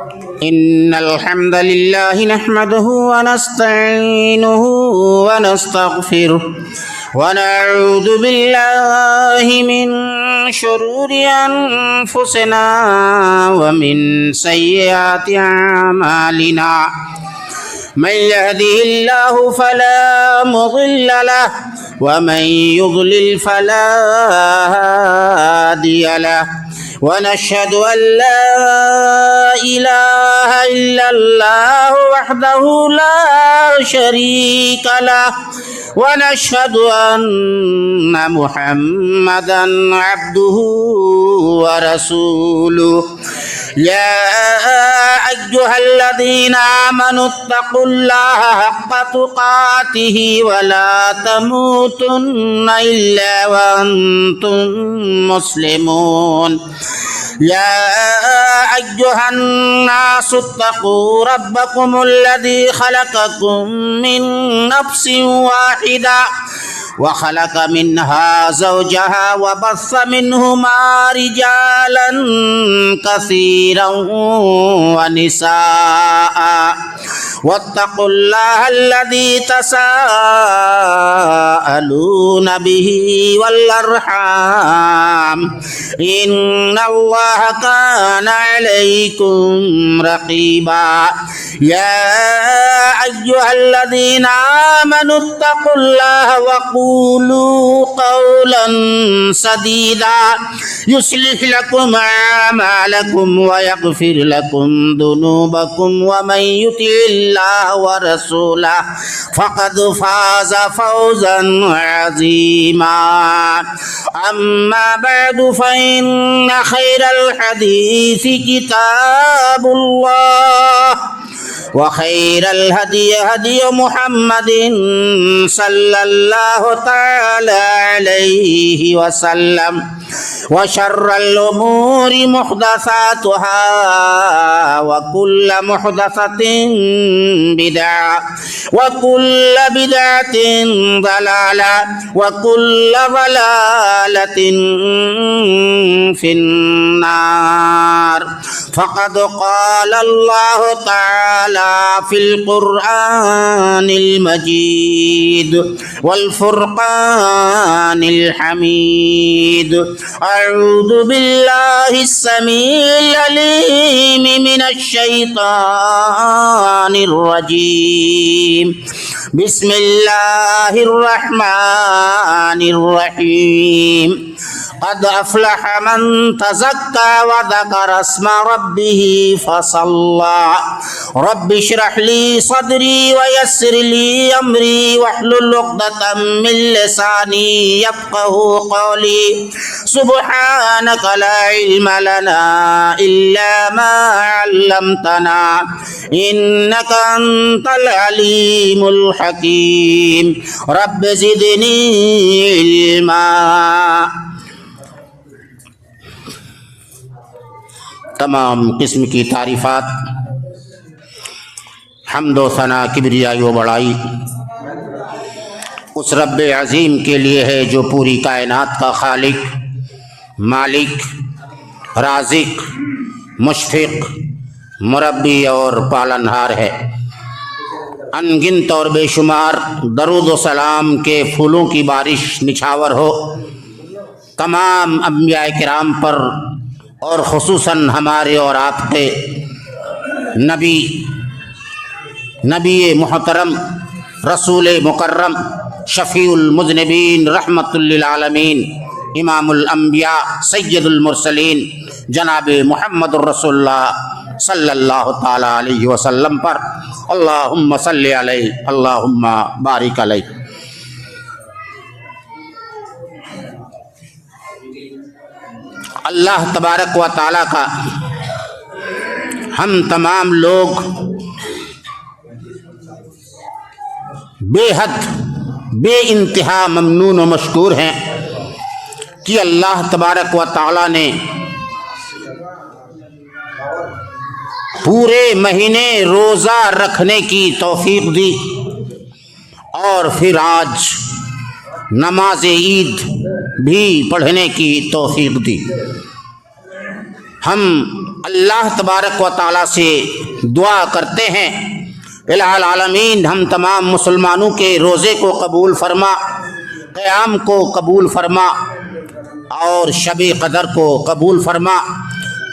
إن الحمد لله نحمده ونستعينه ونستغفره ونعوذ بالله من شرور أنفسنا ومن سيئات أعمالنا من يهده الله فلا مضل له ومن يضلل فلا هادي له ونشهد أن لا إله إلا الله وحده لا شريك له ونشهد أن محمدا عبده ورسوله يا أيها الذين آمنوا اتقوا الله حق تقاته ولا تموتن إلا وأنتم مسلمون يا أيها الناس اتقوا ربكم الذي خلقكم من نفس واحدة وخلق منها زوجها وبث منهما رجالا كثيرا ونساء واتقوا الله الذي تساءلون به والأرحام إن الله كان عليكم رقيبا يا أيها الذين آمنوا اتقوا الله وقولوا قولا سديدا يصلح لكم أعمالكم ويغفر لكم ذنوبكم ومن يطع الله ورسوله فقد فاز فوزا عظيما أما بعد فإن خير الحديث كتاب الله وخير الهدي هدي محمد صلى الله تعالى عليه وسلم وشر الأمور محدثاتها وكل محدثة بدعة وكل بدعة ضلالة وكل ضلالة في النار فقد قال الله تعالى في القرآن المجيد والفرقان الحميد أعوذ بالله السميع العليم من الشيطان الرجيم بسم الله الرحمن الرحيم قد أفلح من تزكى وذكر اسم ربه فصلى رب اشرح لي صدري ويسر لي أمري واحلل عقدة من لساني يفقه قولي سبحانك لا علم لنا إلا ما علمتنا إنك أنت العليم الحكيم رب زدني علما تمام قسم کی تعریفات حمد و ثنا کبریائی و بڑائی اس رب عظیم کے لیے ہے جو پوری کائنات کا خالق، مالک، رازق، مشفق، مربی اور پالنہار ہے۔ ان گنت اور بے شمار درود و سلام کے پھولوں کی بارش نچھاور ہو تمام انبیاء کرام پر، اور خصوصاً ہمارے اور آپ کے نبی محترم، رسول مکرم، شفیع المذنبین، رحمت للعالمین، امام الانبیاء، سید المرسلین، جناب محمد الرسول اللہ صلی اللہ تعالی علیہ وسلم پر اللہم صلی علیہ اللہم بارک علیہ۔ اللہ تبارک و تعالیٰ کا ہم تمام لوگ بے حد بے انتہا ممنون و مشکور ہیں کہ اللہ تبارک و تعالیٰ نے پورے مہینے روزہ رکھنے کی توفیق دی اور پھر آج نماز عید بھی پڑھنے کی توفیق دی۔ ہم اللہ تبارک و تعالیٰ سے دعا کرتے ہیں الہ العالمین ہم تمام مسلمانوں کے روزے کو قبول فرما، قیام کو قبول فرما اور شب قدر کو قبول فرما،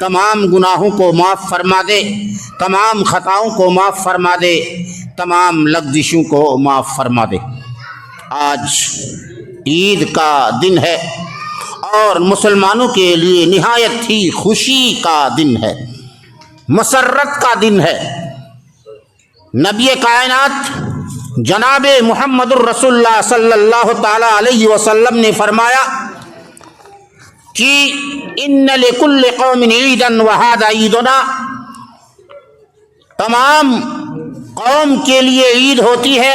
تمام گناہوں کو معاف فرما دے، تمام خطاؤں کو معاف فرما دے، تمام لغزشوں کو معاف فرما دے۔ آج عید کا دن ہے اور مسلمانوں کے لیے نہایت ہی خوشی کا دن ہے، مسرت کا دن ہے۔ نبی کائنات جناب محمد الرسول اللہ صلی اللہ تعالی علیہ وسلم نے فرمایا کہ ان لکل قوم عیدا وہذا عیدنا، تمام قوم کے لیے عید ہوتی ہے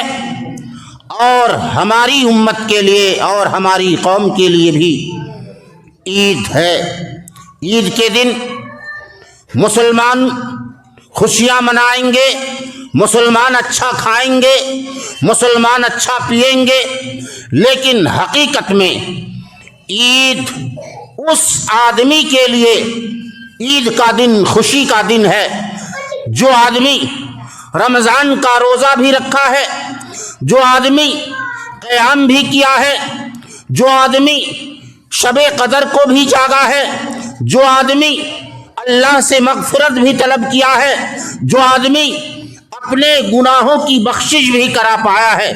اور ہماری امت کے لیے اور ہماری قوم کے لیے بھی عید ہے۔ عید کے دن مسلمان خوشیاں منائیں گے، مسلمان اچھا کھائیں گے، مسلمان اچھا پئیں گے، لیکن حقیقت میں عید اس آدمی کے لیے عید کا دن خوشی کا دن ہے جو آدمی رمضان کا روزہ بھی رکھا ہے، جو آدمی قیام بھی کیا ہے، جو آدمی شب قدر کو بھی جاگا ہے، جو آدمی اللہ سے مغفرت بھی طلب کیا ہے، جو آدمی اپنے گناہوں کی بخشش بھی کرا پایا ہے۔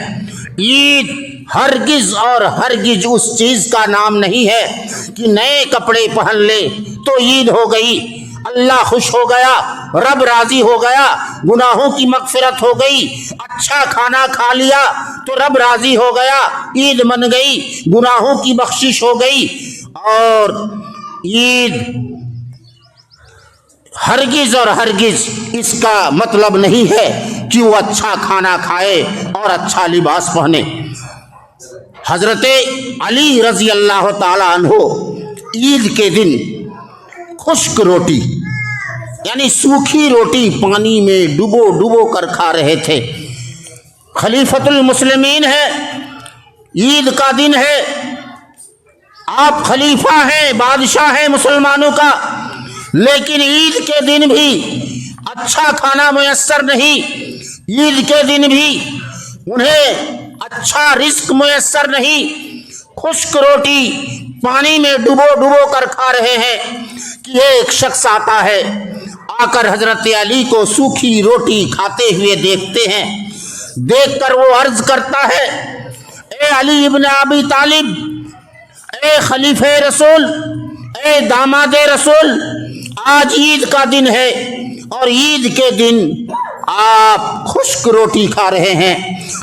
عید ہرگز اور ہرگز اس چیز کا نام نہیں ہے کہ نئے کپڑے پہن لے تو عید ہو گئی، اللہ خوش ہو گیا، رب راضی ہو گیا، گناہوں کی مغفرت ہو گئی، اچھا کھانا کھا لیا تو رب راضی ہو گیا، عید من گئی، گناہوں کی بخشش ہو گئی۔ اور عید ہرگز اور ہرگز اس کا مطلب نہیں ہے کہ وہ اچھا کھانا کھائے اور اچھا لباس پہنے۔ حضرت علی رضی اللہ تعالی عنہ عید کے دن خشک روٹی یعنی سوکھی روٹی پانی میں ڈبو کر کھا رہے تھے۔ خلیفۃ المسلمین ہے، عید کا دن ہے، آپ خلیفہ ہیں، بادشاہ ہیں مسلمانوں کا، لیکن عید کے دن بھی اچھا کھانا میسر نہیں، عید کے دن بھی انہیں اچھا رزق میسر نہیں، خشک روٹی پانی میں ڈبو کر کھا رہے ہیں کہ ایک شخص آتا ہے، آ کر حضرت علی کو سوکھی روٹی کھاتے ہوئے دیکھتے ہیں، دیکھ کر وہ عرض کرتا ہے اے علی ابن ابی طالب، اے خلیفہ رسول، اے داماد رسول، آج عید کا دن ہے اور عید کے دن آپ خشک روٹی کھا رہے ہیں۔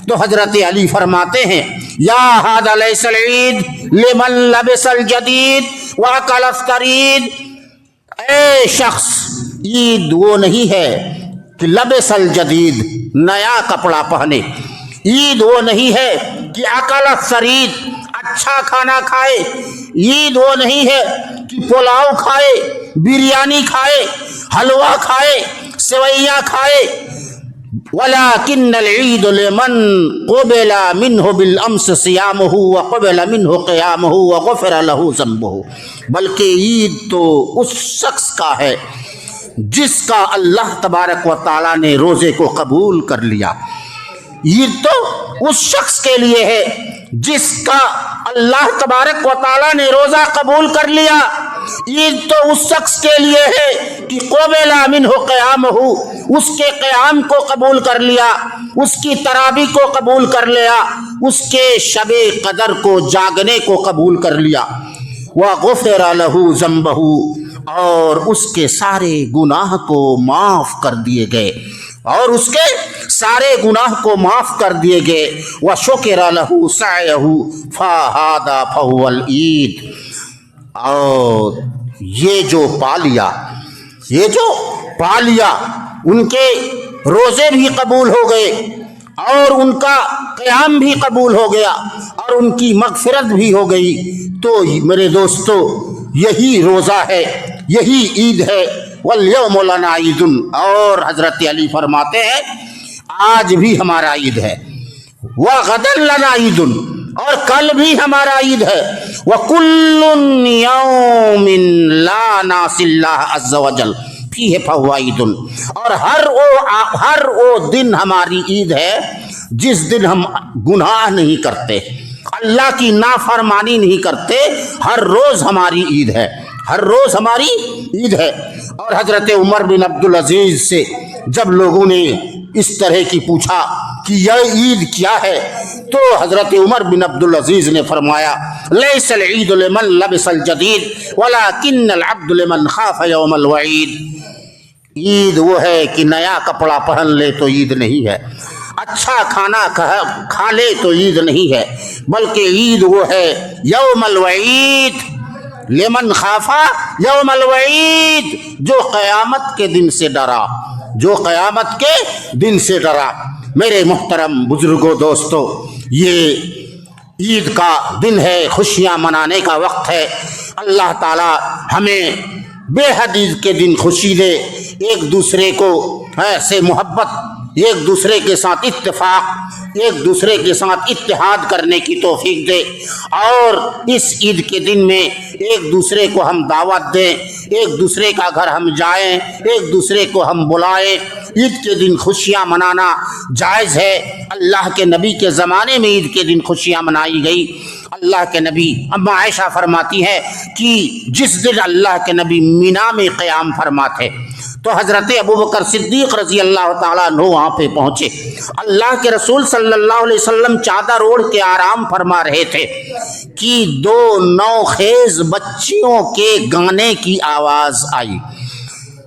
تو حضرت علی فرماتے ہیں یا ھذا لیس العید لمن لبس الجدید واکل الثرید، اے شخص عید وہ نہیں ہے کہ لبس الجدید نیا کپڑا پہنے، عید وہ نہیں ہے کہ اکل الثرید اچھا کھانا کھائے، عید وہ نہیں ہے کہ پلاؤ کھائے، بریانی کھائے، حلوہ کھائے، سویاں کھائے، ولیکن العید لمن قبل منہ بالامس صیامہ وقبل منہ قیامہ وغفر لہ ذنبہ، بلکہ عید تو اس شخص کا ہے جس کا اللہ تبارک و تعالیٰ نے روزے کو قبول کر لیا، عید تو اس شخص کے لیے ہے جس کا اللہ تبارک و تعالیٰ نے روزہ قبول کر لیا، عید تو اس شخص کے لیے ہے کہ قبل منہ قیامہ، اس کے قیام کو قبول کر لیا، اس کی تراویح کو قبول کر لیا، اس کے شب قدر کو جاگنے کو قبول کر لیا، وغفر لہ ذنبہ، اور اس کے سارے گناہ کو معاف کر دیے گئے، اور اس کے سارے گناہ کو معاف کر دیے گئے، وشکر لہ سعیہ فہذا فہو العید، اور یہ جو پا لیا ان کے روزے بھی قبول ہو گئے اور ان کا قیام بھی قبول ہو گیا اور ان کی مغفرت بھی ہو گئی، تو میرے دوستو یہی روزہ ہے، یہی عید ہے، والیوم لنا عید، اور حضرت علی فرماتے ہیں آج بھی ہمارا عید ہے، وغدا لنا عید، اور کل بھی ہمارا عید ہے، وکل یوم لا ناسی اللہ عز وجل فیہ فہو عید، اور ہر وہ دن ہماری عید ہے جس دن ہم گناہ نہیں کرتے، اللہ کی نافرمانی نہیں کرتے، ہر روز ہماری عید ہے، ہر روز ہماری عید ہے۔ اور حضرت عمر بن عبدالعزیز سے جب لوگوں نے اس طرح کی پوچھا کہ یہ عید کیا ہے، تو حضرت عمر بن عبدالعزیز نے فرمایا لیس العید لمن لبس الجدید ولکن العبد لمن خاف یوم الوعید، عید وہ ہے کہ نیا کپڑا پہن لے تو عید نہیں ہے، اچھا کھانا کھا لے تو عید نہیں ہے، بلکہ عید وہ ہے یوم الوعید، لمن خافا یوم الوعید، جو قیامت کے دن سے ڈرا، جو قیامت کے دن سے ڈرا۔ میرے محترم بزرگوں، دوستو، یہ عید کا دن ہے، خوشیاں منانے کا وقت ہے۔ اللہ تعالی ہمیں بے حد عید کے دن خوشی دے، ایک دوسرے کو سے محبت، ایک دوسرے کے ساتھ اتفاق، ایک دوسرے کے ساتھ اتحاد کرنے کی توفیق دے، اور اس عید کے دن میں ایک دوسرے کو ہم دعوت دیں، ایک دوسرے کا گھر ہم جائیں، ایک دوسرے کو ہم بلائیں۔ عید کے دن خوشیاں منانا جائز ہے، اللہ کے نبی کے زمانے میں عید کے دن خوشیاں منائی گئی۔ اللہ کے نبی، اما عائشہ فرماتی ہے کہ جس دن اللہ کے نبی مینا میں قیام فرماتے تو حضرت ابوبکر صدیق رضی اللہ تعالیٰ عنہ وہاں پہ پہنچے، اللہ کے رسول صلی اللہ علیہ وسلم چادر اوڑھ کے آرام فرما رہے تھے کہ دو نوخیز بچیوں کے گانے کی آواز آئی۔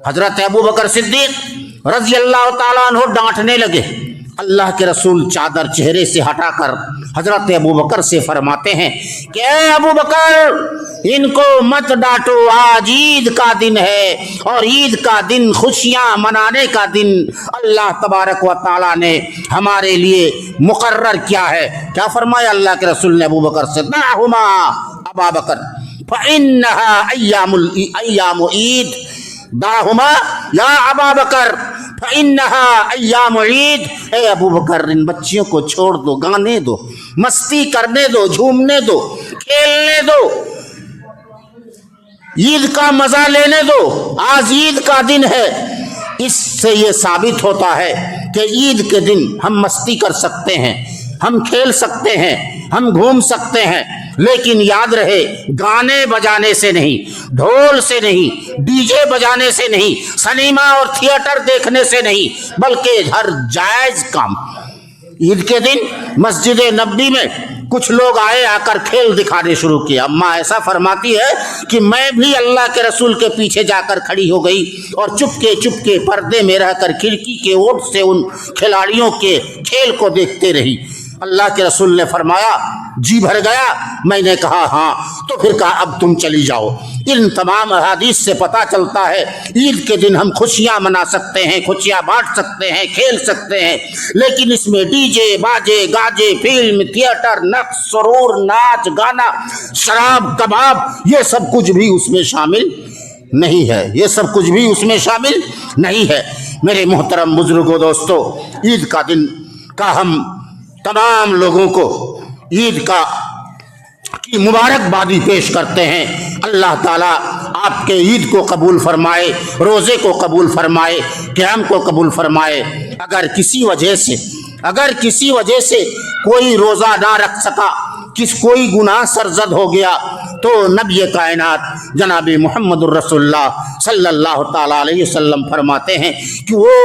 حضرت ابوبکر صدیق رضی اللہ تعالیٰ عنہ ڈانٹنے لگے، اللہ کے رسول چادر چہرے سے ہٹا کر حضرت ابوبکر سے فرماتے ہیں کہ اے ابوبکر، ان کو مت ڈانٹو، آج عید کا دن ہے، اور عید کا دن خوشیاں منانے کا دن اللہ تبارک و تعالیٰ نے ہمارے لیے مقرر کیا ہے۔ کیا فرمایا اللہ کے رسول نے ابوبکر سے؟ دعہما ابا بکر فإنها ایام عید، دعہما یا ابا بکر فإنها ایام عید، اے ابو بکر ان بچیوں کو چھوڑ دو، گانے دو، مستی کرنے دو، جھومنے دو، کھیلنے دو، عید کا مزہ لینے دو، آج عید کا دن ہے۔ اس سے یہ ثابت ہوتا ہے کہ عید کے دن ہم مستی کر سکتے ہیں، ہم کھیل سکتے ہیں، ہم گھوم سکتے ہیں، لیکن یاد رہے گانے بجانے سے نہیں، ڈھول سے نہیں، ڈی جے بجانے سے نہیں، سنیما اور تھیٹر دیکھنے سے نہیں، بلکہ ہر جائز کام۔ عید کے دن مسجد نبوی میں کچھ لوگ آ کر کھیل دکھانے شروع کیا۔ اماں ایسا فرماتی ہے کہ میں بھی اللہ کے رسول کے پیچھے جا کر کھڑی ہو گئی اور چپ کے پردے میں رہ کر کھڑکی کے اوٹ سے ان کھلاڑیوں کے کھیل کو دیکھتے رہی۔ اللہ کے رسول نے فرمایا، جی بھر گیا؟ میں نے کہا ہاں۔ تو پھر کہا اب تم چلی جاؤ۔ ان تمام احادیث سے پتہ چلتا ہے عید کے دن ہم خوشیاں منا سکتے ہیں، خوشیاں بانٹ سکتے ہیں، کھیل سکتے ہیں، لیکن اس میں ڈی جے، باجے، گاجے، فلم، تھیٹر، نقص، سرور، ناچ، گانا، شراب، کباب، یہ سب کچھ بھی اس میں شامل نہیں ہے، یہ سب کچھ بھی اس میں شامل نہیں ہے۔ میرے محترم بزرگوں، دوستو، عید کا دن کا ہم تمام لوگوں کو عید کی مبارکبادی پیش کرتے ہیں۔ اللہ تعالیٰ آپ کے عید کو قبول فرمائے، روزے کو قبول فرمائے، قیام کو قبول فرمائے۔ اگر کسی وجہ سے کوئی روزہ نہ رکھ سکا، کوئی گناہ سرزد ہو گیا، تو نبی کائنات جناب محمد الرسول اللہ صلی اللہ تعالیٰ علیہ وسلم فرماتے ہیں کہ وہ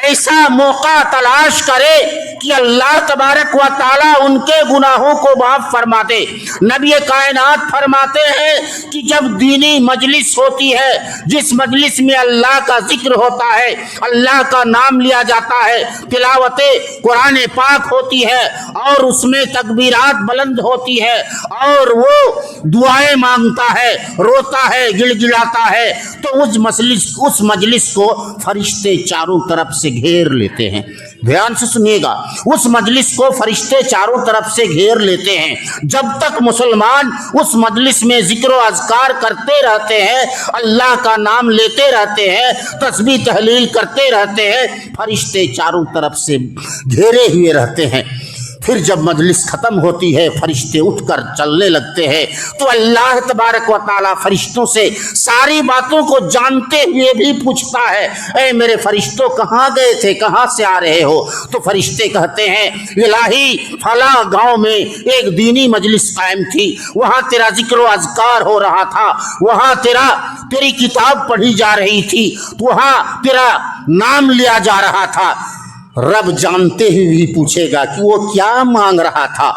ایسا موقع تلاش کرے کہ اللہ تبارک و تعالیٰ ان کے گناہوں کو معاف فرما دے۔ نبی کائنات فرماتے ہیں کہ جب دینی مجلس ہوتی ہے، جس مجلس میں اللہ کا ذکر ہوتا ہے، اللہ کا نام لیا جاتا ہے، تلاوت قرآن پاک ہوتی ہے، اور اس میں تکبیرات بلند ہوتی ہے، اور وہ دعائیں مانگتا ہے، روتا ہے، گڑ گڑاتا ہے، تو اس مجلس کو فرشتے چاروں طرف سے گھیر لیتے ہیں۔ دھیان سے سنیے گا، اس مجلس کو فرشتے چاروں طرف سے گھیر لیتے ہیں۔ جب تک مسلمان اس مجلس میں ذکر و اذکار کرتے رہتے ہیں، اللہ کا نام لیتے رہتے ہیں، تسبیح تحلیل کرتے رہتے ہیں، فرشتے چاروں طرف سے گھیرے ہوئے رہتے ہیں۔ پھر جب مجلس ختم ہوتی ہے فرشتے اٹھ کر چلنے لگتے ہیں تو اللہ تبارک و تعالیٰ فرشتوں سے ساری باتوں کو جانتے ہوئے بھی پوچھتا ہے، اے میرے فرشتوں کہاں گئے تھے، کہاں سے آ رہے ہو؟ تو فرشتے کہتے ہیں الہی فلاں گاؤں میں ایک دینی مجلس قائم تھی، وہاں تیرا ذکر و اذکار ہو رہا تھا، وہاں تیری کتاب پڑھی جا رہی تھی، وہاں تیرا نام لیا جا رہا تھا۔ رب جانتے ہوئے بھی پوچھے گا کہ وہ کیا مانگ رہا تھا؟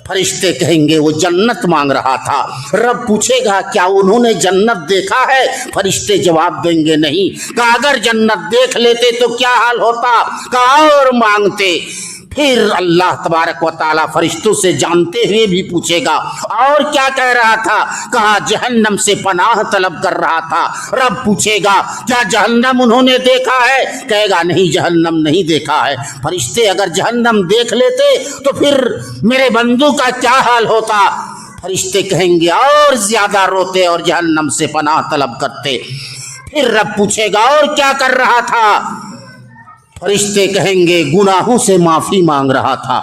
فرشتے کہیں گے وہ جنت مانگ رہا تھا۔ رب پوچھے گا کیا انہوں نے جنت دیکھا ہے؟ فرشتے جواب دیں گے نہیں۔ کہا اگر جنت دیکھ لیتے تو کیا حال ہوتا؟ کہا اور مانگتے۔ پھر اللہ تبارک و تعالیٰ فرشتوں سے جانتے ہوئے بھی پوچھے گا اور کیا کہہ رہا تھا؟ کہا جہنم سے پناہ طلب کر رہا تھا۔ رب پوچھے گا کیا جہنم انہوں نے دیکھا ہے؟ کہے گا نہیں جہنم نہیں دیکھا ہے۔ فرشتے اگر جہنم دیکھ لیتے تو پھر میرے بندوں کا کیا حال ہوتا؟ فرشتے کہیں گے اور زیادہ روتے اور جہنم سے پناہ طلب کرتے۔ پھر رب پوچھے گا اور کیا کر رہا تھا؟ فرشتے کہیں گے گناہوں سے معافی مانگ رہا تھا،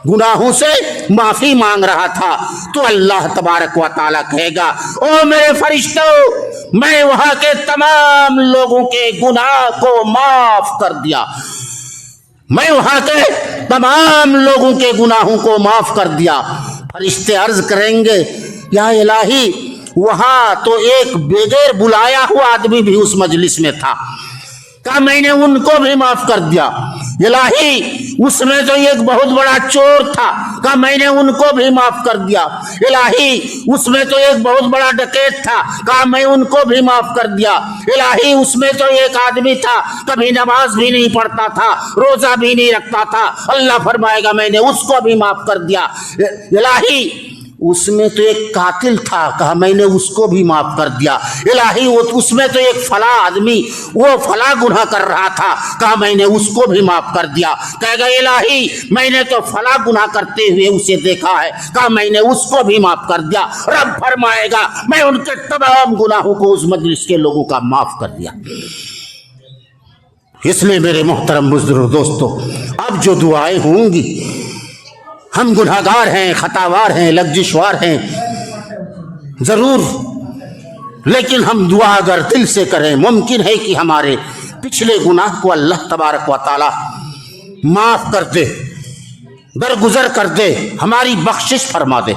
گناہوں سے معافی مانگ رہا تھا۔ تو اللہ تبارک و تعالیٰ کہے گا او میرے فرشتوں میں وہاں کے تمام لوگوں کے گناہ کو معاف کر دیا، میں وہاں کے تمام لوگوں کے گناہوں کو معاف کر دیا۔ فرشتے عرض کریں گے یا الہی وہاں تو ایک بغیر بلایا ہوا آدمی بھی اس مجلس میں تھا، کہا میں نے ان کو بھی معاف کر دیا۔ الہی اس میں تو ایک بہت بڑا چور تھا، کہا میں نے ان کو بھی معاف کر دیا۔ الہی اس میں تو ایک بہت بڑا ڈکیت تھا، کہا میں ان کو بھی معاف کر دیا۔ الہی اس میں تو ایک آدمی تھا کبھی نماز بھی نہیں پڑھتا تھا، روزہ بھی نہیں رکھتا تھا، اللہ فرمائے گا میں نے اس کو بھی معاف کر دیا۔ الہی اس میں تو ایک قاتل تھا، کہا میں نے اس کو بھی معاف کر دیا۔ الہی اس میں تو ایک فلاں آدمی وہ فلاں گناہ کر رہا تھا، کہا میں نے اس کو بھی معاف کر دیا۔ کہے گا الہی میں نے تو فلاں گناہ کرتے ہوئے اسے دیکھا ہے، کہا میں نے اس کو بھی معاف کر دیا۔ رب فرمائے گا میں ان کے تمام گناہوں کو اس مجلس کے لوگوں کا معاف کر دیا۔ اس لیے میرے محترم بزرگ دوستو اب جو دعائیں ہوں گی، ہم گناہگار ہیں، خطاوار ہیں، لغزشوار ہیں ضرور، لیکن ہم دعا اگر دل سے کریں ممکن ہے کہ ہمارے پچھلے گناہ کو اللہ تبارک و تعالی معاف کر دے، درگزر کر دے، ہماری بخشش فرما دے۔